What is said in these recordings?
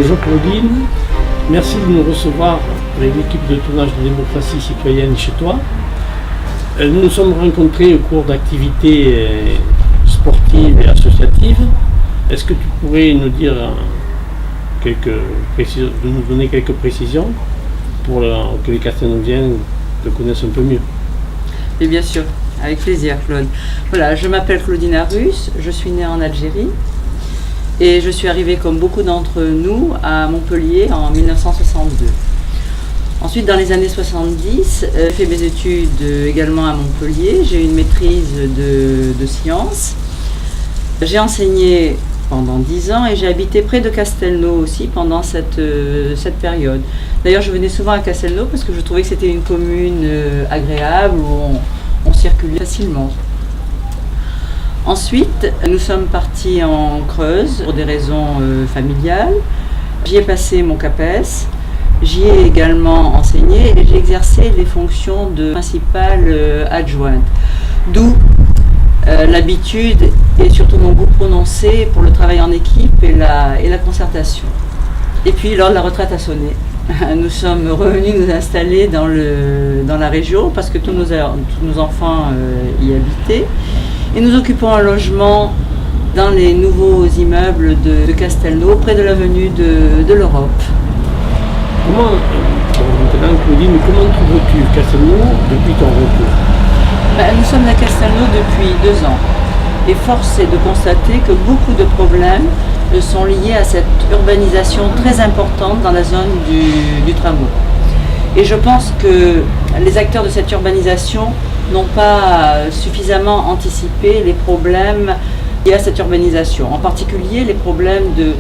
Bonjour Claudine, merci de nous recevoir avec l'équipe de tournage de démocratie citoyenne chez toi. Nous nous sommes rencontrés au cours d'activités sportives et associatives. Est-ce que tu pourrais nous dire nous donner quelques précisions pour que les Castelnauviens te connaissent un peu mieux? Et bien sûr, avec plaisir Claude. Voilà, je m'appelle Claudine Arus, je suis née en Algérie et je suis arrivée comme beaucoup d'entre nous à Montpellier en 1962. Ensuite, dans les années 70, j'ai fait mes études également à Montpellier, j'ai eu une maîtrise de sciences. J'ai enseigné pendant 10 ans et j'ai habité près de Castelnau aussi pendant cette période. D'ailleurs, je venais souvent à Castelnau parce que je trouvais que c'était une commune agréable où on circulait facilement. Ensuite, nous sommes partis en Creuse pour des raisons familiales. J'y ai passé mon CAPES, j'y ai également enseigné et j'ai exercé les fonctions de principale adjointe. D'où l'habitude et surtout mon goût prononcé pour le travail en équipe et la concertation. Et puis, lors de la retraite a sonné, nous sommes revenus nous installer dans la région parce que tous nos enfants y habitaient. Et nous occupons un logement dans les nouveaux immeubles de Castelnau, près de l'avenue de l'Europe. Maintenant, Claudine, comment trouves-tu Castelnau depuis ton retour? Nous sommes à Castelnau depuis 2 ans. Et force est de constater que beaucoup de problèmes sont liés à cette urbanisation très importante dans la zone du tramway. Et je pense que les acteurs de cette urbanisation n'ont pas suffisamment anticipé les problèmes liés à cette urbanisation, en particulier les problèmes de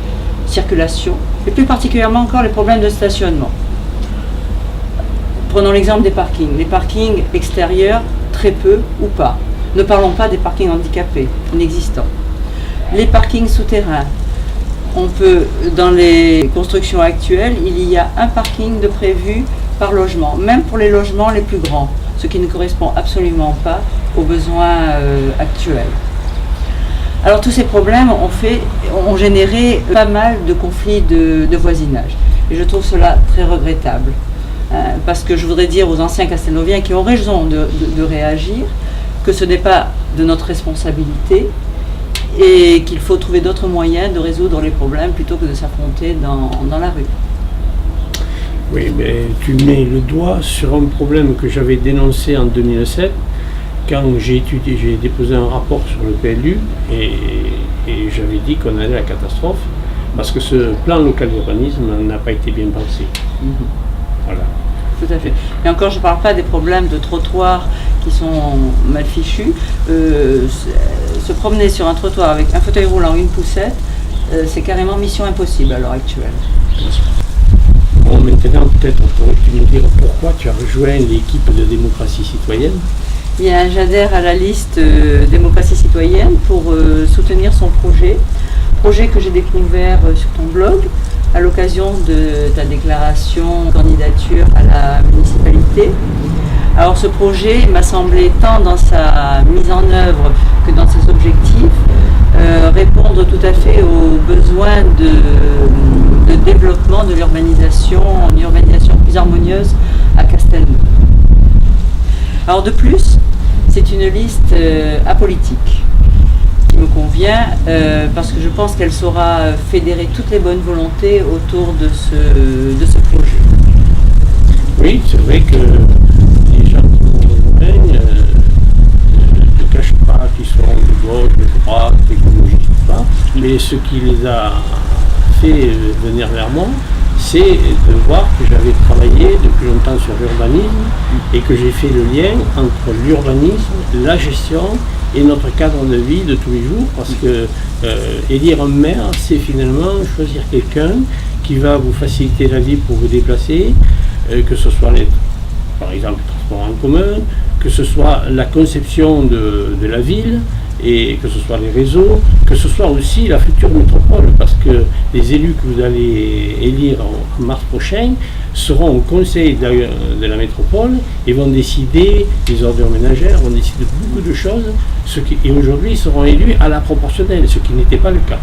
circulation, et plus particulièrement encore les problèmes de stationnement. Prenons l'exemple des parkings. Les parkings extérieurs, très peu ou pas. Ne parlons pas des parkings handicapés, inexistants. Les parkings souterrains. Dans les constructions actuelles, il y a un parking de prévu par logement, même pour les logements les plus grands, ce qui ne correspond absolument pas aux besoins actuels. Alors tous ces problèmes ont généré pas mal de conflits de voisinage. Et je trouve cela très regrettable. Parce que je voudrais dire aux anciens Castelnauviens qui ont raison de réagir que ce n'est pas de notre responsabilité et qu'il faut trouver d'autres moyens de résoudre les problèmes plutôt que de s'affronter dans la rue. Oui, mais tu mets le doigt sur un problème que j'avais dénoncé en 2007 quand j'ai déposé un rapport sur le PLU et j'avais dit qu'on allait à la catastrophe parce que ce plan local d'urbanisme n'a pas été bien pensé. Voilà. Tout à fait. Et encore, je ne parle pas des problèmes de trottoirs qui sont mal fichus. Se promener sur un trottoir avec un fauteuil roulant, une poussette, c'est carrément mission impossible à l'heure actuelle. Bon, maintenant, peut-être pourrais-tu nous dire pourquoi tu as rejoint l'équipe de démocratie citoyenne? Bien, j'adhère à la liste démocratie citoyenne pour soutenir son projet que j'ai découvert sur ton blog à l'occasion de ta déclaration de candidature à la municipalité. Alors ce projet m'a semblé tant dans sa mise en œuvre que dans ses objectifs répondre tout à fait aux besoins de développement de l'urbanisation, une urbanisation plus harmonieuse à Castelnau. Alors de plus, c'est une liste apolitique qui me convient parce que je pense qu'elle saura fédérer toutes les bonnes volontés autour de ce projet. Oui, c'est vrai que les gens qui nous rejoignent ne cachent pas qu'ils sont de gauche, de droite, écologistes ou pas, mais ce qui les a fait venir vers moi, c'est de voir que j'avais travaillé depuis longtemps sur l'urbanisme et que j'ai fait le lien entre l'urbanisme, la gestion et notre cadre de vie de tous les jours, parce que élire un maire, c'est finalement choisir quelqu'un qui va vous faciliter la vie pour vous déplacer, que ce soit par exemple les transports en commun, que ce soit la conception de la ville, et que ce soit les réseaux, que ce soit aussi la future métropole, parce que les élus que vous allez élire en mars prochain seront au conseil de la métropole et vont décider des ordures ménagères, vont décider beaucoup de choses, et aujourd'hui ils seront élus à la proportionnelle, ce qui n'était pas le cas.